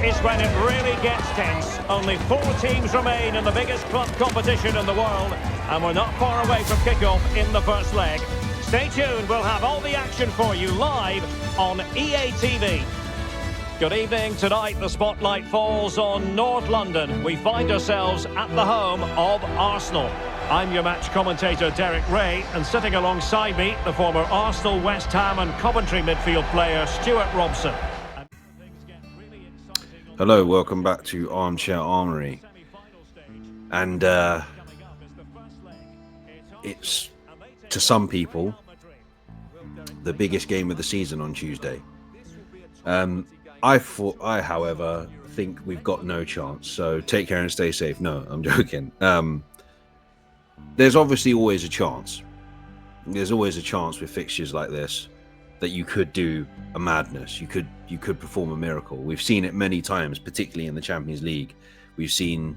is when it really gets tense. Only 4 teams remain in the biggest club competition in the world, and we're not far away from kickoff in the first leg. Stay tuned, we'll have all the action for you live on EA TV. Good evening. Tonight the spotlight falls on North London. We find ourselves at the home of Arsenal. I'm your match commentator Derek Ray, and sitting alongside me, the former Arsenal, West Ham and Coventry midfield player Stuart Robson. Hello, welcome back to Armchair Armory. And it's, to some people, the biggest game of the season on Tuesday. I, however, think we've got no chance. So take care and stay safe. No, I'm joking. There's obviously always a chance. There's always a chance with fixtures like this that you could do a madness. You could perform a miracle. We've seen it many times, particularly in the Champions League. We've seen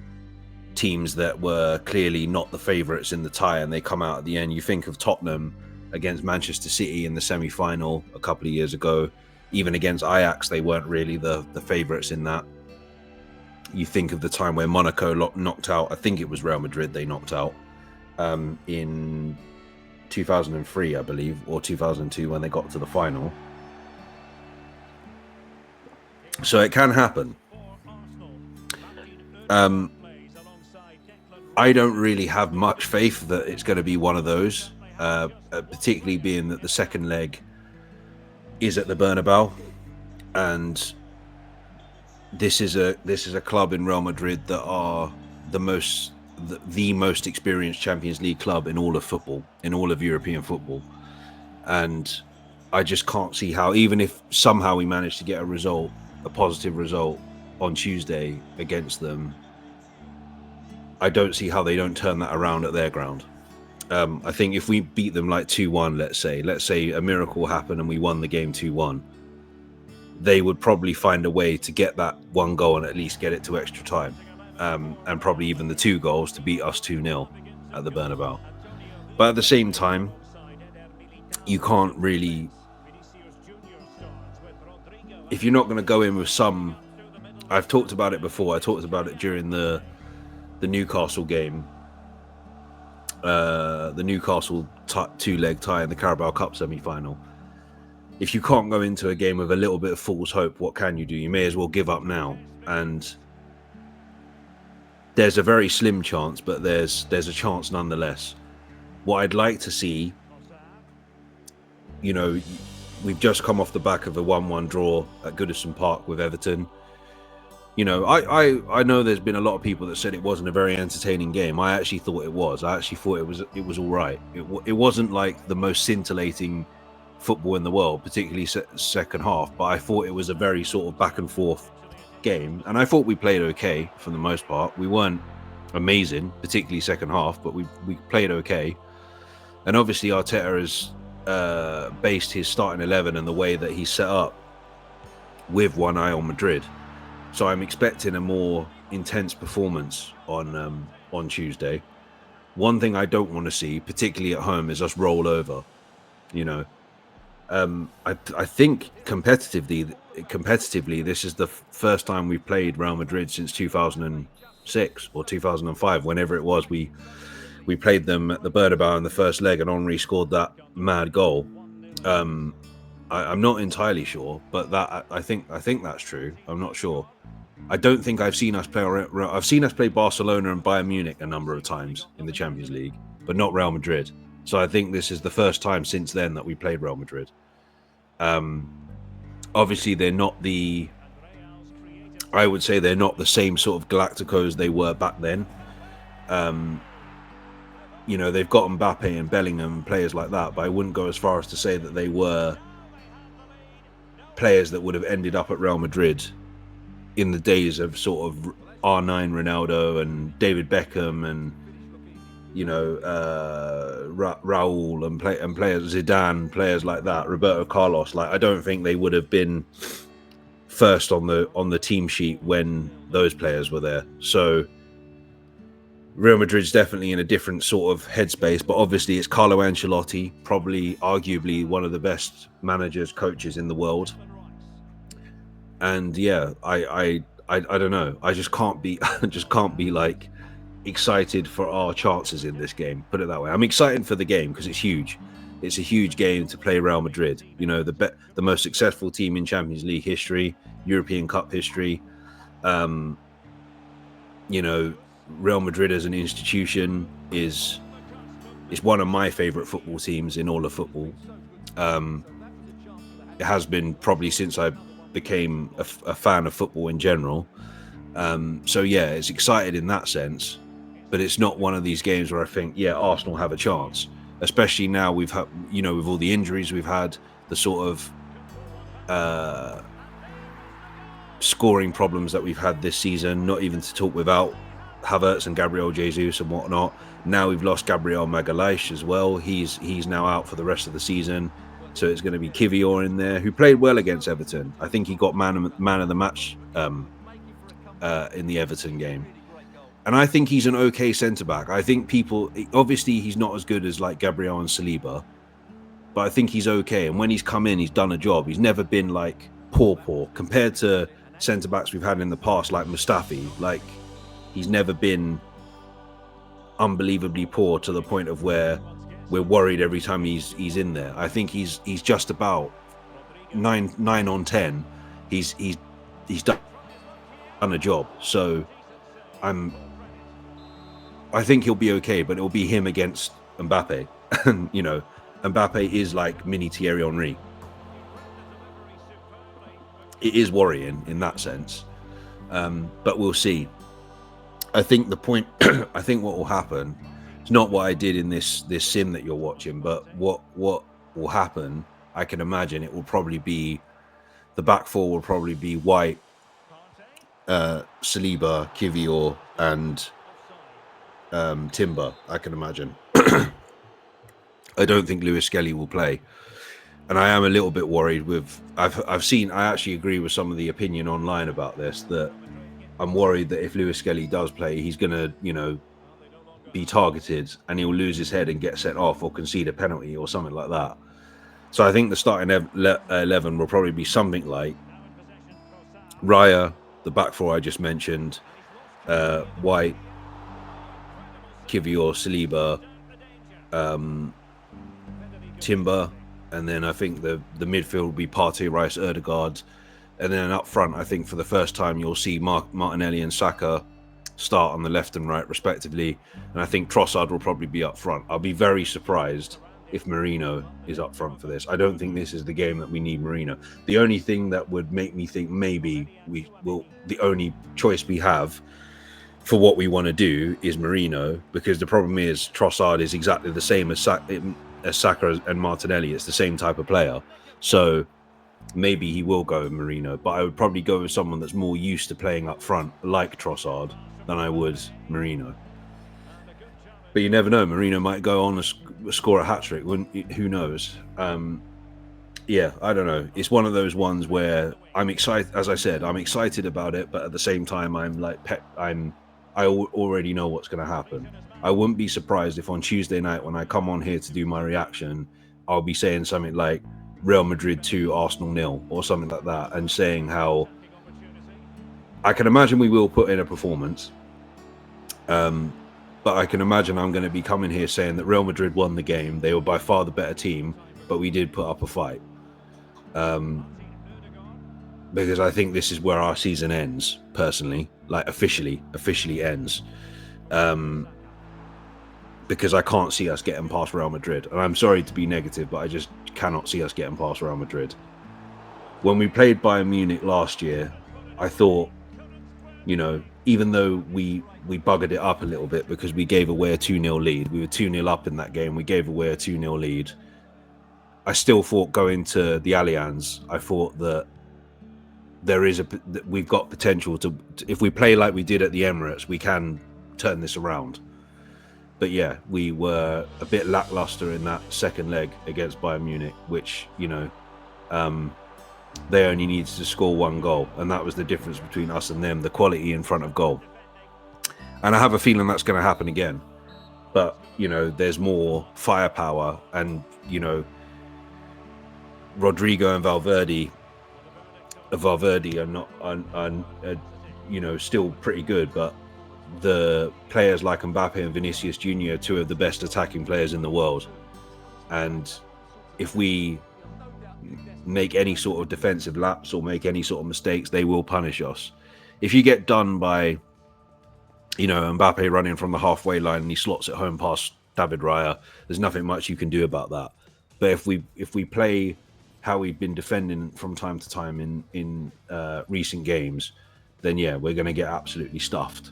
teams that were clearly not the favourites in the tie and they come out at the end. You think of Tottenham against Manchester City in the semi-final a couple of years ago. Even against Ajax, they weren't really the favourites in that. You think of the time where Monaco knocked out, I think it was Real Madrid they knocked out in 2003, I believe, or 2002 when they got to the final. So it can happen. I don't really have much faith that it's going to be one of those, particularly being that the second leg is at the Bernabeu, and this is a club in Real Madrid that are the most experienced Champions League club in all of football, in all of European football. And I just can't see how, even if somehow we manage to get a positive result on Tuesday against them, I don't see how they don't turn that around at their ground. I think if we beat them like 2-1, let's say a miracle happened and we won the game 2-1, they would probably find a way to get that one goal and at least get it to extra time. And probably even the 2 goals to beat us 2-0 at the Bernabeu. But at the same time, you can't really, if you're not going to go in with some, I've talked about it before, I talked about it during the Newcastle game, the Newcastle 2-leg tie in the Carabao Cup semi-final. If you can't go into a game with a little bit of false hope, what can you do? You may as well give up now. And there's a very slim chance, but there's a chance nonetheless. What I'd like to see, we've just come off the back of a 1-1 draw at Goodison Park with Everton. I know there's been a lot of people that said it wasn't a very entertaining game. I actually thought it was. I actually thought it was all right. It wasn't like the most scintillating football in the world, particularly second half, but I thought it was a very sort of back and forth game, and I thought we played okay for the most part. We weren't amazing, particularly second half, but we played okay. And obviously Arteta has based his starting 11 and the way that he's set up with one eye on Madrid. So I'm expecting a more intense performance on Tuesday. One thing I don't want to see, particularly at home, is us roll over. I think competitively, this is the first time we've played Real Madrid since 2006 or 2005, whenever it was. We played them at the Bernabeu in the first leg, and Henry scored that mad goal. I'm not entirely sure, but that I think that's true. I'm not sure. I don't think I've seen us play. I've seen us play Barcelona and Bayern Munich a number of times in the Champions League, but not Real Madrid. So I think this is the first time since then that we played Real Madrid. Obviously, they're not I would say they're not the same sort of Galacticos they were back then. They've got Mbappe and Bellingham, players like that, but I wouldn't go as far as to say that they were players that would have ended up at Real Madrid in the days of sort of R9 Ronaldo and David Beckham and Raul and players, Zidane, players like that, Roberto Carlos. Like, I don't think they would have been first on the team sheet when those players were there. So Real Madrid's definitely in a different sort of headspace, but obviously it's Carlo Ancelotti, probably arguably one of the best managers, coaches in the world. And yeah, I I don't know. I just can't be just can't be like excited for our chances in this game. Put it that way. I'm excited for the game because it's huge. It's a huge game to play Real Madrid. You know, the most successful team in Champions League history, European Cup history. You know, Real Madrid as an institution is one of my favorite football teams in all of football. It has been probably since I became a fan of football in general. So yeah, it's excited in that sense, but it's not one of these games where I think, yeah, Arsenal have a chance, especially now we've had, you know, with all the injuries we've had, the sort of scoring problems that we've had this season, not even to talk without Havertz and Gabriel Jesus and whatnot. Now we've lost Gabriel Magalhaes as well. He's now out for the rest of the season. So it's going to be Kivior in there, who played well against Everton. I think he got man of the match in the Everton game. And I think he's an okay centre-back. I think obviously he's not as good as like Gabriel and Saliba, but I think he's okay. And when he's come in, he's done a job. He's never been like poor compared to centre-backs we've had in the past, like Mustafi. Like, he's never been unbelievably poor to the point of where we're worried every time he's in there. I think he's just about 9 on 10. He's done a job. So I think he'll be okay, but it'll be him against Mbappe. And you know, Mbappe is like mini Thierry Henry. It is worrying in that sense, but we'll see. I think the point, I think what will happen, it's not what I did in this sim that you're watching, but what will happen, I can imagine it will probably be, the back four will probably be White, Saliba, Kivior, and Timber, I can imagine. I don't think Lewis Skelly will play. And I am a little bit worried with, I actually agree with some of the opinion online about this, that I'm worried that if Lewis Skelly does play, he's going to, you know, be targeted and he'll lose his head and get sent off or concede a penalty or something like that. So I think the starting 11 will probably be something like Raya, the back four I just mentioned, White, Kivior, Saliba, Timber, and then I think the midfield will be Partey, Rice, Ødegaard. And then up front, I think for the first time, you'll see Martinelli and Saka start on the left and right, respectively. And I think Trossard will probably be up front. I'll be very surprised if Merino is up front for this. I don't think this is the game that we need Merino. The only thing that would make me think maybe the only choice we have for what we want to do is Merino, because the problem is Trossard is exactly the same as Saka and Martinelli. It's the same type of player. So maybe he will go with Merino, but I would probably go with someone that's more used to playing up front, like Trossard, than I would Merino. But you never know. Merino might go on and score a hat-trick. Who knows? Yeah, I don't know. It's one of those ones where I'm excited. As I said, I'm excited about it, but at the same time, I'm like, I already know what's going to happen. I wouldn't be surprised if on Tuesday night, when I come on here to do my reaction, I'll be saying something like Real Madrid 2, Arsenal 0, or something like that, and saying how I can imagine we will put in a performance. But I can imagine I'm going to be coming here saying that Real Madrid won the game. They were by far the better team, but we did put up a fight. Because I think this is where our season ends, personally, like officially ends. Because I can't see us getting past Real Madrid. And I'm sorry to be negative, but I just cannot see us getting past Real Madrid. When we played Bayern Munich last year, I thought, you know, even though we buggered it up a little bit because we gave away a 2-0 lead. We were 2-0 up in that game. We gave away a 2-0 lead. I still thought going to the Allianz, I thought that we've got potential to, if we play like we did at the Emirates, we can turn this around. But yeah, we were a bit lackluster in that second leg against Bayern Munich, which, you know, they only needed to score one goal. And that was the difference between us and them, the quality in front of goal. And I have a feeling that's going to happen again. But, you know, there's more firepower. And, you know, Rodrigo and Valverde are not, you know, still pretty good, but the players like Mbappe and Vinicius Junior are two of the best attacking players in the world. And if we make any sort of defensive lapse or make any sort of mistakes, they will punish us. If you get done by, you know, Mbappe running from the halfway line and he slots it home past David Raya, there's nothing much you can do about that. But if we play how we've been defending from time to time in recent games, then yeah, we're going to get absolutely stuffed.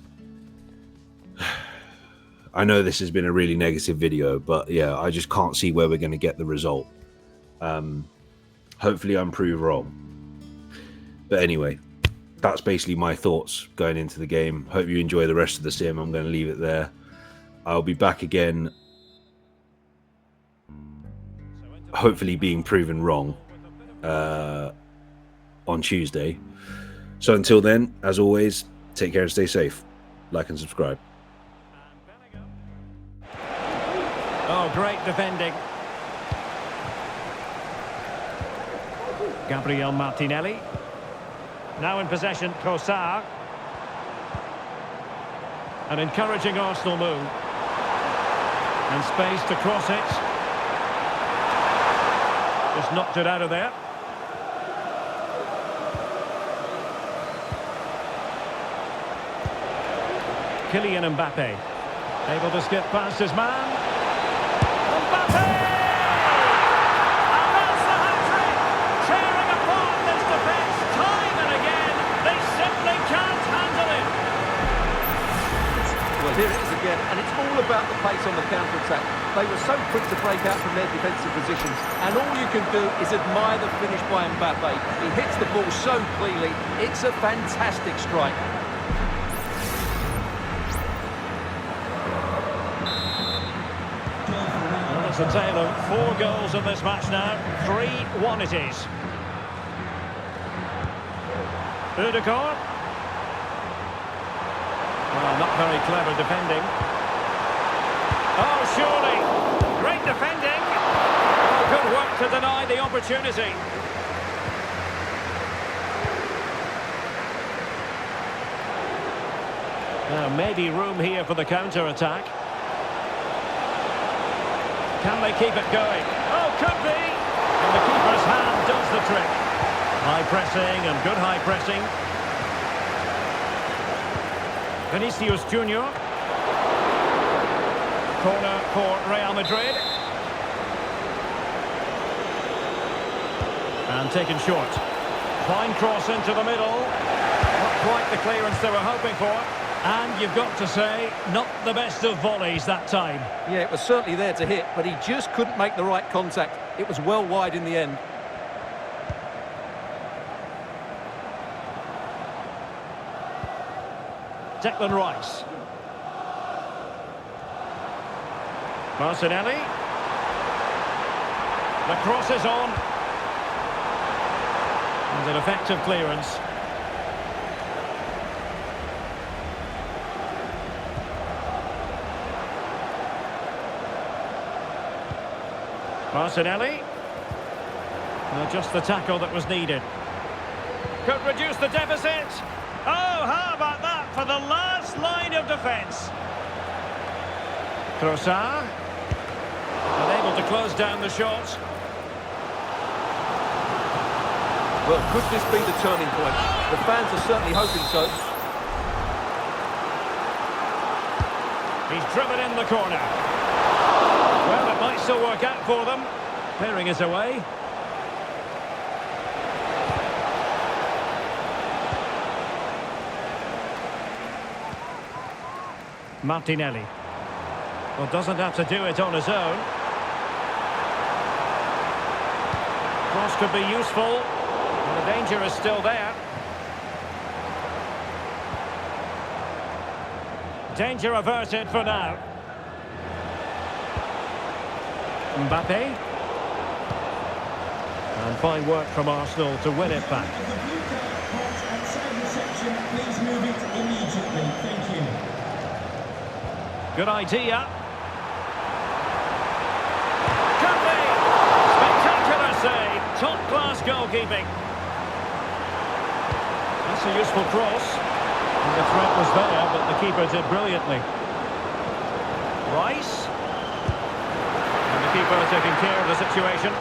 I know this has been a really negative video, but yeah, I just can't see where we're going to get the result. Hopefully I'm proved wrong. But anyway, that's basically my thoughts going into the game. Hope you enjoy the rest of the sim. I'm going to leave it there. I'll be back again, hopefully being proven wrong on Tuesday. So until then, as always, take care and stay safe. Like and subscribe. Oh, great defending. Gabriel Martinelli. Now in possession, Trossard. An encouraging Arsenal move. And space to cross it. Just knocked it out of there. Kylian Mbappe. Able to skip past his man. Mbappe! And that's the hat-trick! Tearing apart this defence time and again. They simply can't handle it. Well, here it is again, and it's all about the pace on the counter-attack. They were so quick to break out from their defensive positions, and all you can do is admire the finish by Mbappe. He hits the ball so cleanly. It's a fantastic strike. It's a tale of 4 goals in this match now. 3-1 it is. Ødegaard. Well, not very clever defending. Oh, surely. Great defending. Oh, good work to deny the opportunity. Now, maybe room here for the counter-attack. Can they keep it going? Oh, could be! And the keeper's hand does the trick. High pressing and good high pressing. Vinicius Junior. Corner for Real Madrid. And taken short. Fine cross into the middle. Not quite the clearance they were hoping for. And you've got to say, not the best of volleys that time. Yeah, it was certainly there to hit, but he just couldn't make the right contact. It was well wide in the end. Declan Rice. Martinelli. The cross is on. And an effective clearance. Martinelli. Just the tackle that was needed. Could reduce the deficit. Oh, how about that for the last line of defence? Trossard. Unable to close down the shot. Well, could this be the turning point? The fans are certainly hoping so. He's driven in the corner. Well, it might still work out for them. Clearing is away. Martinelli. Well, doesn't have to do it on his own. Cross could be useful. And the danger is still there. Danger averted for now. Mbappe. And fine work from Arsenal to win it back. Good idea. Could be. Spectacular save. Top-class goalkeeping. That's a useful cross. The threat was there, but the keeper did brilliantly. Rice. And the keeper taking care of the situation.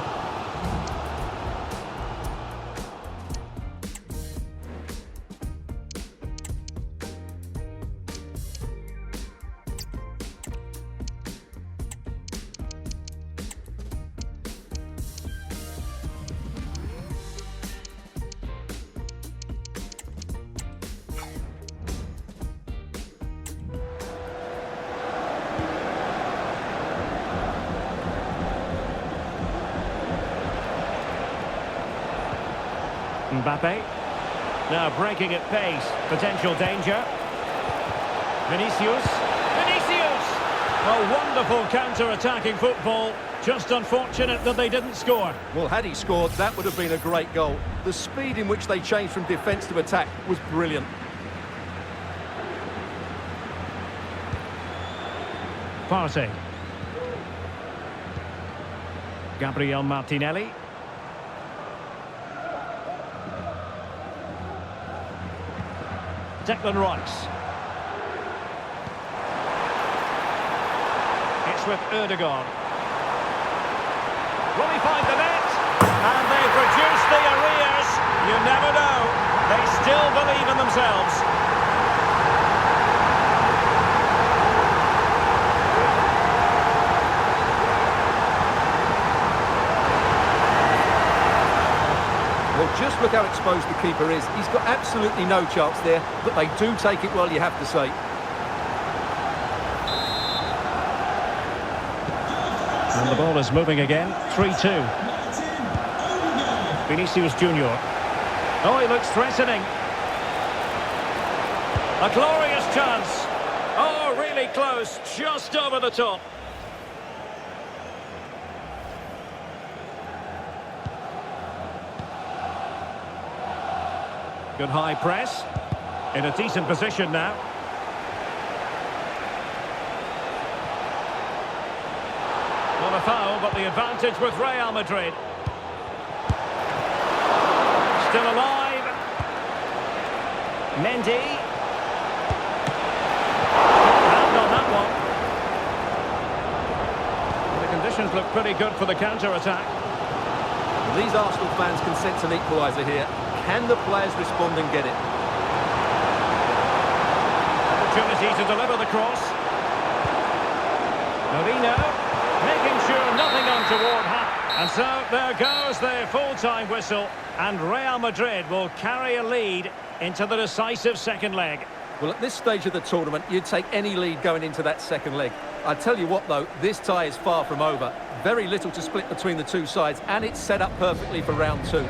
Mbappe. Now breaking at pace. Potential danger. Vinicius. Vinicius! A wonderful counter-attacking football. Just unfortunate that they didn't score. Well, had he scored, that would have been a great goal. The speed in which they changed from defence to attack was brilliant. Partey. Gabriel Martinelli. Declan Rice. It's with Erdogan. Will he find the net? And they produce the arrears. You never know. They still believe in themselves. Well, just look how exposed the keeper is. He's got absolutely no chance there, but they do take it well, you have to say. And the ball is moving again. 3-2. Vinicius Junior. Oh, he looks threatening. A glorious chance. Oh, really close. Just over the top. Good high press. In a decent position now. Not a foul, but the advantage with Real Madrid. Still alive. Mendy. Hand on that one. The conditions look pretty good for the counter-attack. These Arsenal fans can sense an equaliser here. Can the players respond and get it? Opportunity to deliver the cross. Marino, making sure nothing untoward happens. And so there goes their full-time whistle, and Real Madrid will carry a lead into the decisive second leg. Well, at this stage of the tournament, you'd take any lead going into that second leg. I tell you what, though, this tie is far from over. Very little to split between the two sides, and it's set up perfectly for round two.